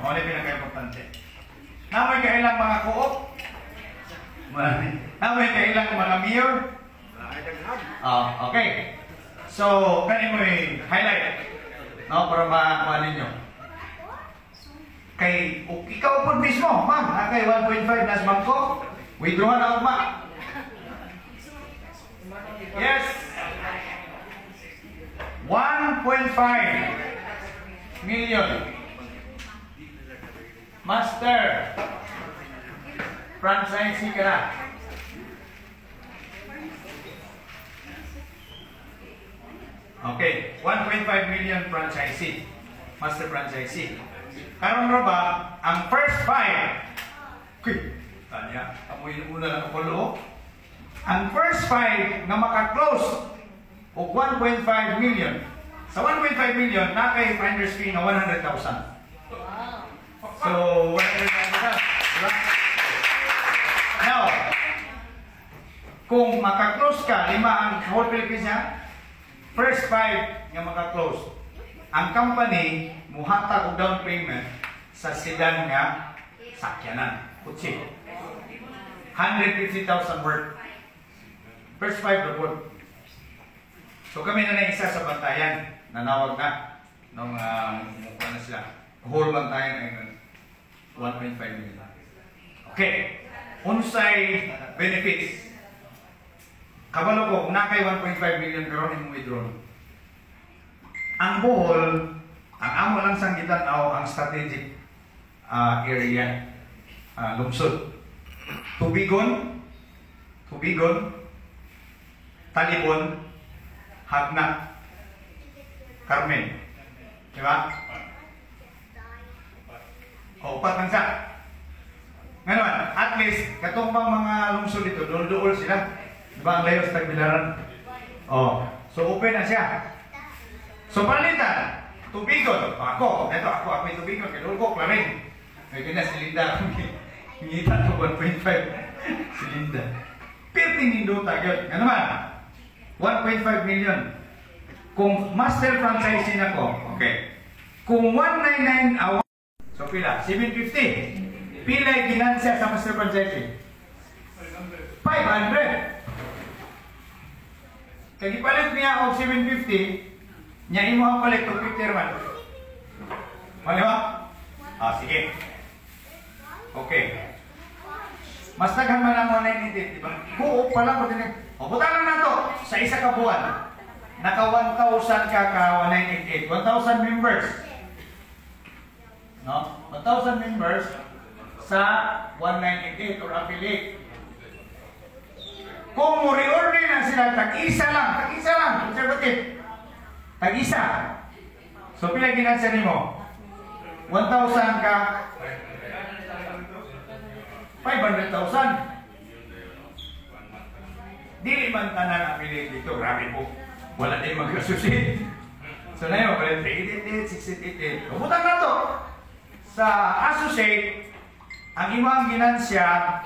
Ano yung pinaka-importante? Namoy kailang mga co-op? Namoy kailang mga mayor? Okay. So, kanin mo highlight. No, para makuha ninyo. Kay, ikaw po mismo, ma'am, kay 1.5 nas bangko, withdraw na ako, ma'am. Yes. 1.5 million. Master. Franchisee ka na. Okay, 1.5 million franchisee. Master franchisee. Karon ra ba ang first 5? Tanya, amoy una lang ako lo. Ang first 5 nga maka-close og 1.5 million. Sa 1.5 million na kay finder's fee nga 100,000. So, 100,000. Diba? Now, kung maka-close ka, 5 ang whole Philippines niya, first 5 nga maka-close. Ang company muhatag og down payment sa sedan nga sakyanan, kutsi. 150,000 worth. First 5 report. So kami na isa sa bantayan, nanawag na nung mukha na sila. Whole bantayan ay 1.5 million. Okay. Unsay benefits? Kabalo ko, kung nakay 1.5 million karon imong withdraw. Ang Bohol, ang amo lang sanggitan ang strategic area, lungsod. Tubigon, Talibon, Hagna, Carmen. Diba? O, upat lang siya. Ngayon, at least, katumbang mga lungsod dito, dool-dool sila. Diba ang layo sa Tagbilaran? O, so open na siya. So, palitan, Tubigon. Ako yung Tubigon. Kaya doon ko, Claring. May ganda si Linda. Hingita ko 1.5. Si Linda. Pirting nindo tagyot. Nga naman, 1.5 million. Kung master franchising ako, okay. Kung 199 awan, so pila? 750. Pila yung ginansya sa master franchising? 500. Kaya ipalit niya o 750, niya imo ang palit 250 naman. Mali ba? Sige. Okay. Mas naghan man ang 198, di ba? Buo pa lang. Buta lang na to. Sa isa ka buwan. Naka 1,000 ka 198. 1,000 members. No? 1,000 members sa 198 or affiliate. Kung re-order na sila, tag-isa lang, conservative. Tag-isa. So, pila ginansya nimo? 1,000 ka 500,000. Dili man tanan affiliate dito, grabe po. Wala din mag-associate. So na yun, 388, 688. Pumunta na to. Sa associate, ang imang ginansya,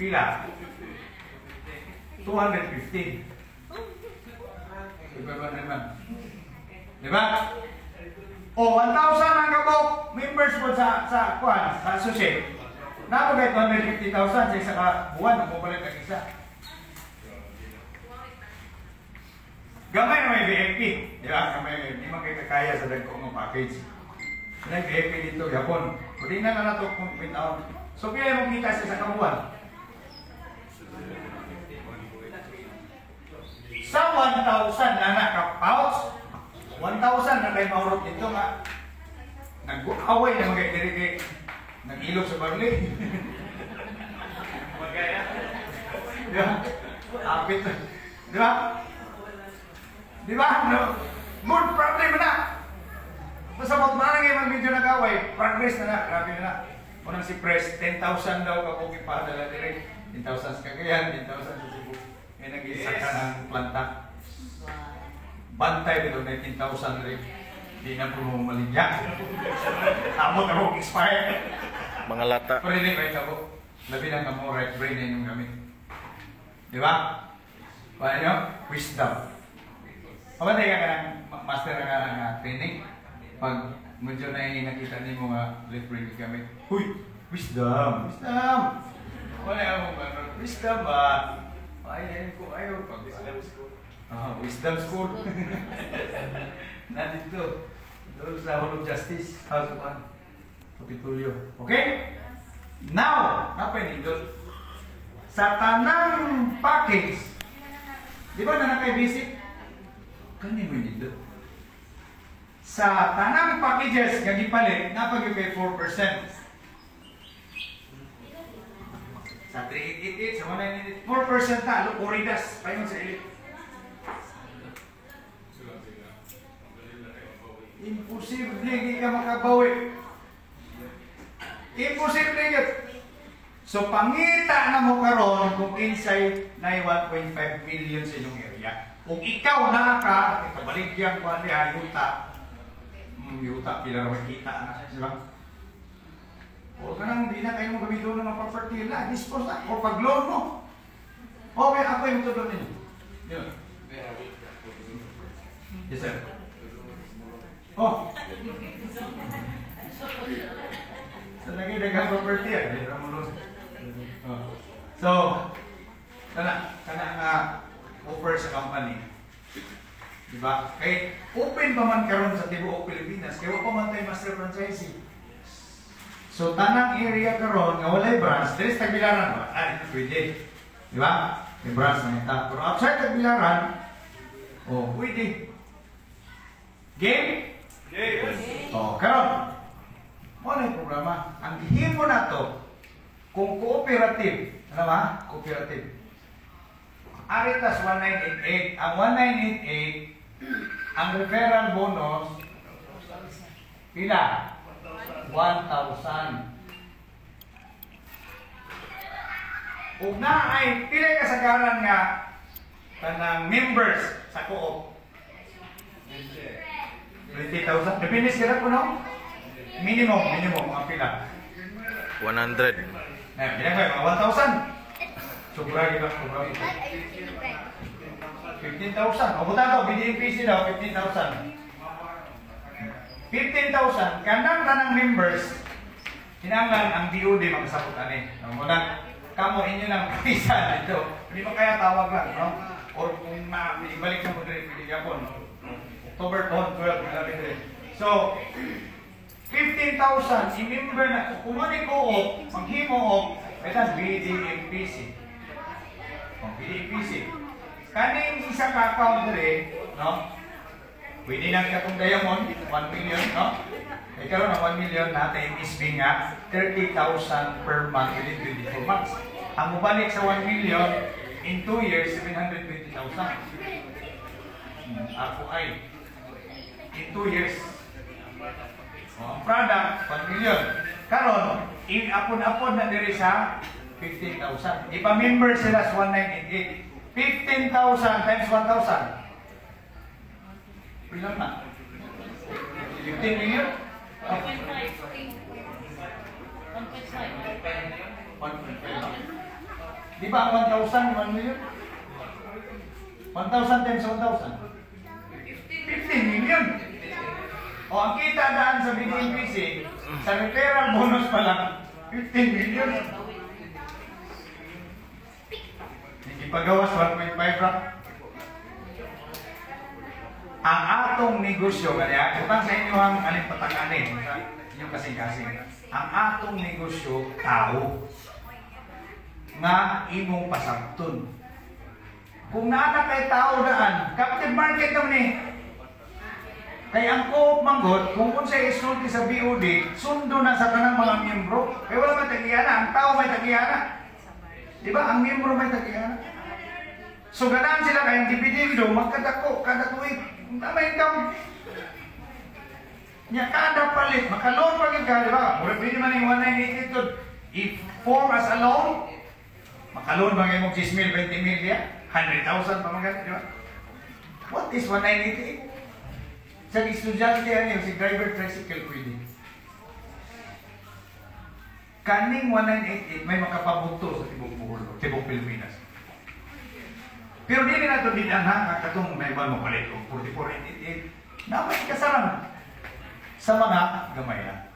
pila? 250. Diba ba naman? Diba? O, 1,000 ang kabok members po sa associate. Napagay 250,000 sa isa ka buwan, napupalit ang isa. Gamay na may VIP. Diba? Gamay, hindi man kayo kakaya sa dagkong package. May VIP dito, Japon. Pwede na na ito kung pintaon. So, pila mong kita sa isa ka buwan? Sa 1,000 na naka-pouch, 1,000 na kayo maurot dito nga. Nag-away na mga dirige. Nag-ilog sa barli. Magaya. Diba? Apit. Diba? Diba? No? More problem na. Basta magmarang yung medyo nag-away, progress na na. Grabe na na. Unang si Press, 10,000 daw kapugi pa dala direct. 10,000 sa Cagayan, 10,000 sa Cebu. May nag-isa ka ng planta. Bantay dito, 19,000 rin. Hindi na po maligya. Amot ako, expire. Mga lata. Pero hindi kayo sabo. Labi lang kamo right brain na yung gamit. Di ba? Paano? Wisdom. Pamatay ka ng master ka ng training. Pag medyo na nakita niyo mga left brain kami. Huy! Wisdom! Wisdom! Wala akong gano'n. Wisdom ba? Ayayin ko ayaw pag wisdom school. Wisdom school. Nandito. Doon sa Hall of Justice. House of Kapitulyo. Okay? Now, apa ini doon? Sa tanang package, di ba na nakay-visit? Kanino yun doon? Sa tanang packages, gagipalit, napag-pay 4%. Sa 388, sa 198, 4% talo, Oridas, payon sa ilit. Imposible, hindi ka makabawi. Imposible yun. So, pangita na mo karon kung inside na 1.5 million sa inyong area. Kung ikaw na ka, ikabaligyan ko niya, yuta. Yuta, pila na makita na. Diba? O ka nang hindi na kayo magamitin ng mga property na, dispose na. O pag-loan mo. Okay, ako yung tulong ninyo. Yun. Yes, sir. Oh. So, lagi dagang property yan. So, kana nga offer sa company. Diba? Kaya open pa man karon sa tibuok Pilipinas, kaya pa man tayo master franchising. So, tanang area karon nga walay branch, dili sa Tagbilaran ba? Ito pwede. Diba? May branch na ita. Pero outside Tagbilaran, pwede. Game? Yes. Karon. Ano yung programa? Ang himo na to, kung cooperative, ano ba? Cooperative. Aritas 1988. Ang 1988, ang referral bonus, pila? 1,000. Ug na ay pila kasagaran nga tanang members sa co-op. 20,000. Depende sila po, no? Minimum, ang pila. 100. Pila ko, mga 1,000. Sobra kita, sobra kita. 15,000. O buta to, BDMPC daw, 15,000. 15,000. Kanang tanang members, kinanglan ang DOD magsapot ani. Muna, kamo inyo ng pisa dito. Hindi mo kaya tawag lang, no? Or kung ibalik mo din, pili Japon. October 12, So, 15,000, i-member na, kung ano ko, maghimo o, ito BDMPC. BDMPC. Kaning isa ka account rin, no? Pwede na katong diamond, 1 million, no? Ay karoon ng 1 million natin MSB nga, 30,000 per month within 24 months. Ang mubalik sa 1 million, in 2 years, 720,000. Ako ay, in 2 years. Ang product, 1 million. Karon, apon-apon na diri sa 15,000. Ipa-member sila sa 1988. 15,000 times 1,000. Ilan na? 15 million? 1.5. Di ba ang 1,000, 1 million? 1,000 times 1,000? 15 million. O ang kita daan sa BDMPC, sa referral bonus pa lang, 15 million. Hindi pagawas 1.5 ra. Ang atong negosyo, kaya utang sa inyo ang aling patakanin, inyong kasing-kasing. Ang atong negosyo, tao. Nga imong pasabton. Kung naana kay tao daan, captive market naman eh. Kaya ang co-op manggot, kung sa isulti sa BOD, sundo na sa kanang mga miyembro. Kaya wala may tagiyana, ang tao may tagiyana. Diba? Ang miyembro may tagiyana. So ganaan sila kayang dividendo, magkadako, kada tuwing, tama income. Nya kada palit, makaloan pa ka, diba? Mura pwede man yung 198 ito. If form as a loan, makaloan ba ngayon mo 10 mil, 20 mil, 100,000 pa mga, diba? What is 198? Sa estudyante yan si driver tricycle pwede. Kaning 1988 may makapabugto sa Tibok Pilipinas. Pero hindi na ito dinanha katong may mo palit o 4488. Namay kasarang. sa mga gamay na.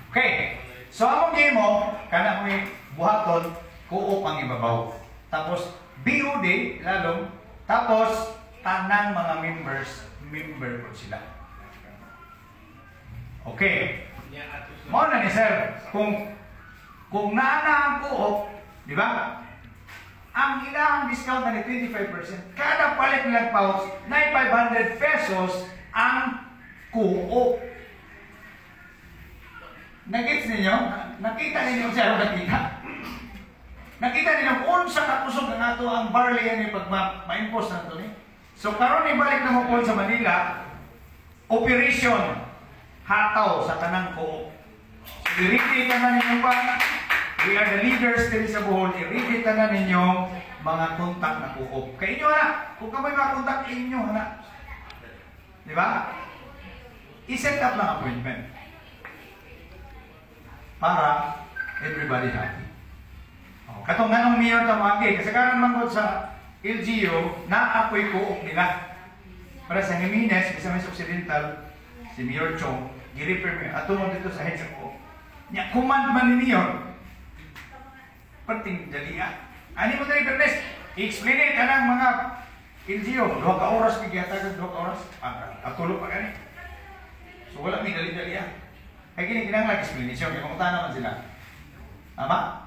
Okay. So, among game mo, kana mo buhaton, kuop ang ibabaw. Tapos, BOD, lalong, tapos, tanang mga member po sila. Okay. Mo na ni sir, kung naana ang kuop, di ba? Ang ilang discount na ni 25%, kada palit nilang pouch, na 500 pesos ang kuop. Nagets ninyo? Nakita ninyo siya, nakita? Nakita ninyo kung sa kakusog ng ato ang barley yan pag ma-impose na ito. So karon ibalik na mo po sa Manila, operation hataw sa kanang kuop. So i-repeat na ninyo ba? We are the leaders din sa Bohol. I-repeat na ninyo mga kontak na kuop. Kaya inyo na, kung ka may mga kontak, inyo na. Di ba? I-set up lang appointment para everybody happy. Katong nga nung mayor tamagi, kasi karon mangod sa LGU, na-apoy kuop nila. Para sa Jimenez, isa may Occidental, si Mayor Chong, gi-refer mo, ato mo dito sa head sa kuop. Nya, command man ni Mayor, perting dalia. Ani mo tayo, Bernes, i-explain it kanang mga LGU, 2 ka oras, kigiyatagan 2 ka oras, atulog pa gani. So wala may dali-dalia. Kaya gini kinang explanation, kaya kumuta naman sila. Tama?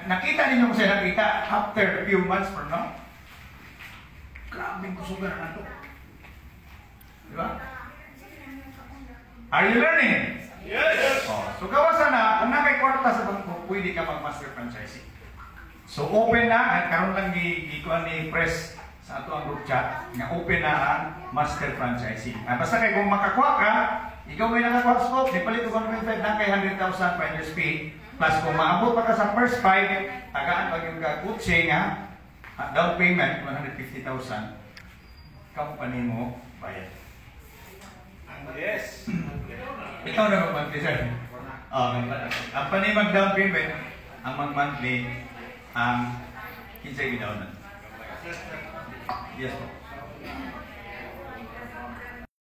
Nakita ninyo ko siya nakita after few months from now. Grabing kusugan na ito. Di ba? Are you learning? Yes! Oh, so kawasan na, kung nakay kwarta sa bangko, pwede ka mag-master franchising. So open na, at karoon lang gikuan ni press sa ato ang group chat, nga open na ang master franchising. Basta kay kung makakuha ka, ikaw may nakakuha sa scope, di palit 1.5 na kay 100,000 finder's fee. Plus kung maabot pa ka sa first 5, tagaan pag yung kutse nga, down payment, 150,000, company mo bayad. Yes! Ikaw na mag-monthly, sir. Ang panay mag-down payment, ang mag-monthly, ang kinsay gidawnan. Yes po.